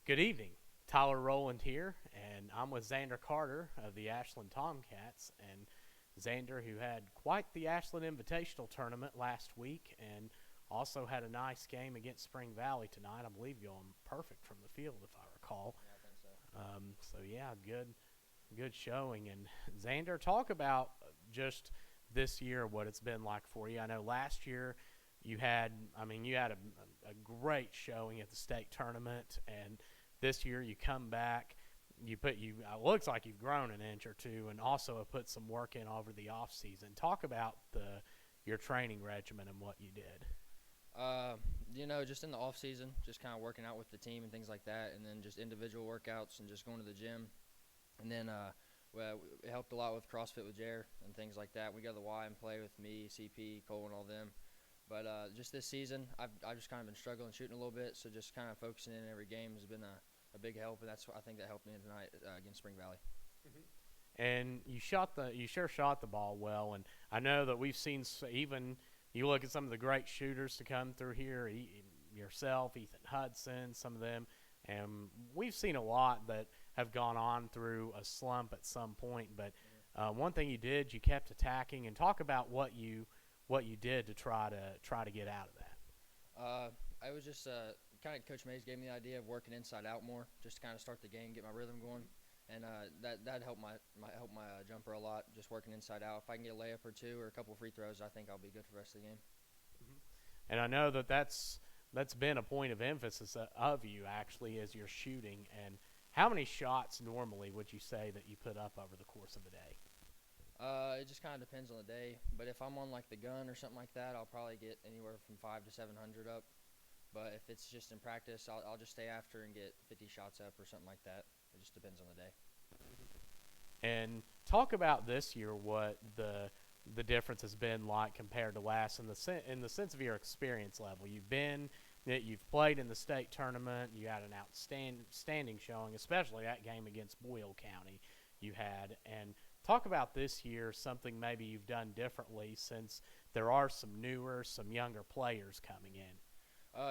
Good evening. Tyler Rowland here, and I'm with Zander Carter of the Ashland Tomcats. And Zander, who had quite the Ashland Invitational tournament last week and also had a nice game against Spring Valley tonight. I believe going perfect from the field, if I recall. Yeah, I think so. So yeah, good showing. And Xander, talk about just this year what it's been like for you. I know last year you had a great showing at the state tournament, and this year you come back. It looks like you've grown an inch or two, and also have put some work in over the off season. Talk about your training regimen and what you did. Just in the off season, just kind of working out with the team and things like that, and then just individual workouts and just going to the gym. And then it helped a lot with CrossFit with Jer and things like that. We go to the Y and play with me, CP, Cole, and all them. But just this season, I've just kind of been struggling shooting a little bit, so just kind of focusing in every game has been a big help, and I think that helped me tonight against Spring Valley. And you sure shot the ball well. And I know that we've seen even you look at some of the great shooters to come through here, yourself, Ethan Hudson, some of them, and we've seen a lot that have gone on through a slump at some point. But one thing you did, you kept attacking, and talk about what you did to try to get out of that. I was just kind of Coach Mays gave me the idea of working inside out more, just to kind of start the game, get my rhythm going, and that helped my jumper a lot. Just working inside out. If I can get a layup or two or a couple free throws, I think I'll be good for the rest of the game. And I know that's been a point of emphasis of you actually as you're shooting. And how many shots normally would you say that you put up over the course of a day? It just kind of depends on the day. But if I'm on like the gun or something like that, I'll probably get anywhere from 500 to 700 up. But if it's just in practice, I'll just stay after and get 50 shots up or something like that. It just depends on the day. And talk about this year, what the difference has been like compared to last in the sense of your experience level. You've played in the state tournament. You had an outstanding showing, especially that game against Boyle County you had. And talk about this year, something maybe you've done differently since there are some younger players coming in.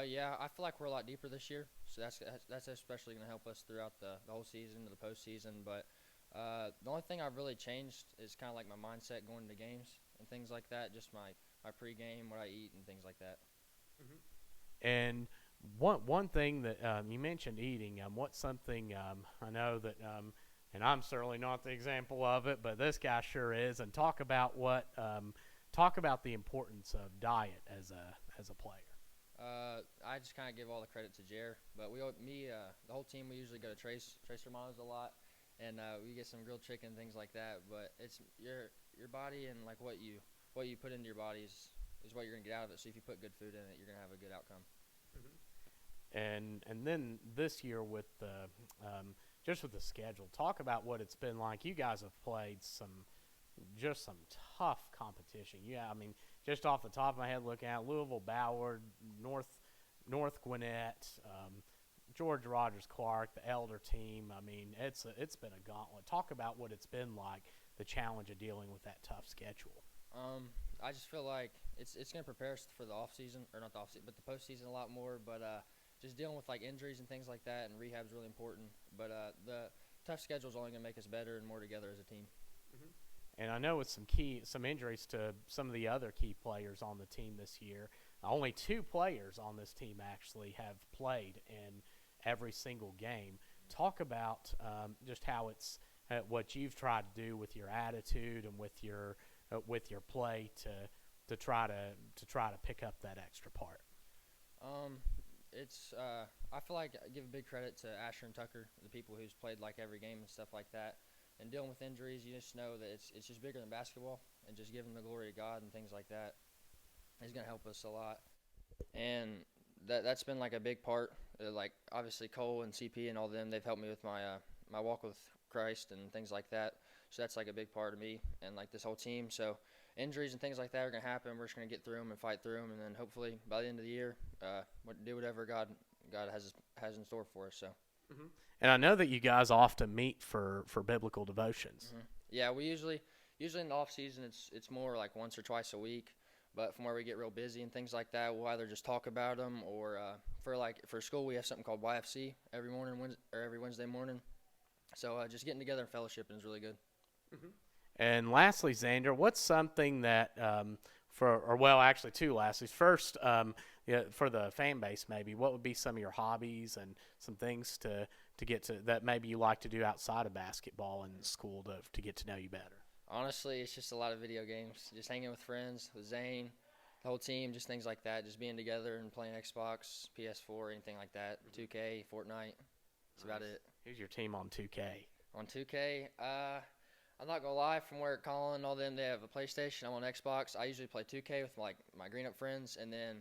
Yeah, I feel like we're a lot deeper this year, so that's especially going to help us throughout the whole season, the postseason. But the only thing I've really changed is kind of like my mindset going into games and things like that, just my pregame, what I eat, and things like that. And one thing that you mentioned eating, what's something I know that, and I'm certainly not the example of it, but this guy sure is. And talk about the importance of diet as a player. I just kind of give all the credit to Jer, but the whole team, we usually go to Tracer Manos a lot, and we get some grilled chicken and things like that. But it's your body and like what you put into your body is what you're gonna get out of it. So if you put good food in it, you're gonna have a good outcome. And then this year with just with the schedule, talk about what it's been like. You guys have played some tough competition. Yeah, I mean, just off the top of my head, looking at Louisville, Ballard, North Gwinnett, George Rogers Clark, the Elder team. I mean, it's been a gauntlet. Talk about what it's been like, the challenge of dealing with that tough schedule. I just feel like it's going to prepare us for the off season, or not the off season, but the postseason a lot more. But just dealing with like injuries and things like that, and rehab's really important. But the tough schedule is only going to make us better and more together as a team. And I know with some injuries to some of the other key players on the team this year, only 2 players on this team actually have played in every single game. Talk about just how it's what you've tried to do with your attitude and with your play to try to pick up that extra part. I feel like I give a big credit to Asher and Tucker, the people who's played like every game and stuff like that. And dealing with injuries, you just know that it's just bigger than basketball, and just giving the glory to God and things like that is going to help us a lot. And that's been like a big part. Like obviously Cole and CP and all them, they've helped me with my walk with Christ and things like that. So that's like a big part of me and like this whole team. So injuries and things like that are going to happen. We're just going to get through them and fight through them, and then hopefully by the end of the year, do whatever God has in store for us. So. Mm-hmm. And I know that you guys often meet for biblical devotions. Yeah, we usually in the off season it's more like once or twice a week, But from where we get real busy and things like that, we'll either just talk about them, or for school we have something called YFC every Wednesday morning. So just getting together and fellowshipping is really good. And lastly, Zander, what's something that actually two lastlies. First, yeah, for the fan base, maybe what would be some of your hobbies and some things to get to that maybe you like to do outside of basketball and school to get to know you better? Honestly, it's just a lot of video games, just hanging with friends, with Zane, the whole team, just things like that, just being together and playing Xbox, PS4, anything like that, 2K, Fortnite. That's about it. Who's your team on 2K? On 2K, I'm not gonna lie. From where Colin and all them, they have a PlayStation. I'm on Xbox. I usually play 2K with my Green Up friends, and then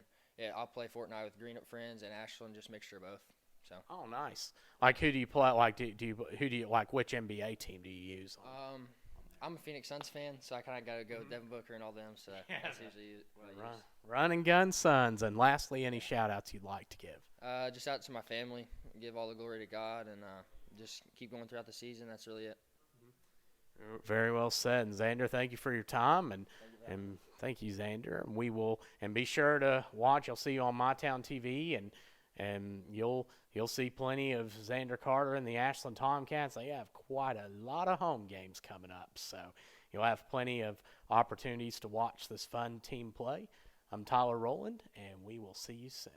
I'll play Fortnite with Green Up friends and Ashland, just mixture of both. So. Oh, nice. Like, who do you play? Like, who do you like? Which NBA team do you use? I'm a Phoenix Suns fan, so I kind of got to go with Devin Booker and all them. So that's usually what I use. Run and gun Suns. And lastly, any shout-outs you'd like to give? Just out to my family, give all the glory to God, and just keep going throughout the season. That's really it. Very well said. And Zander, thank you for your time, and thank you, Zander. And we will, and be sure to watch. I'll see you on My Town TV, and you'll see plenty of Zander Carter and the Ashland Tomcats. They have quite a lot of home games coming up, so you'll have plenty of opportunities to watch this fun team play. I'm Tyler Rowland, and we will see you soon.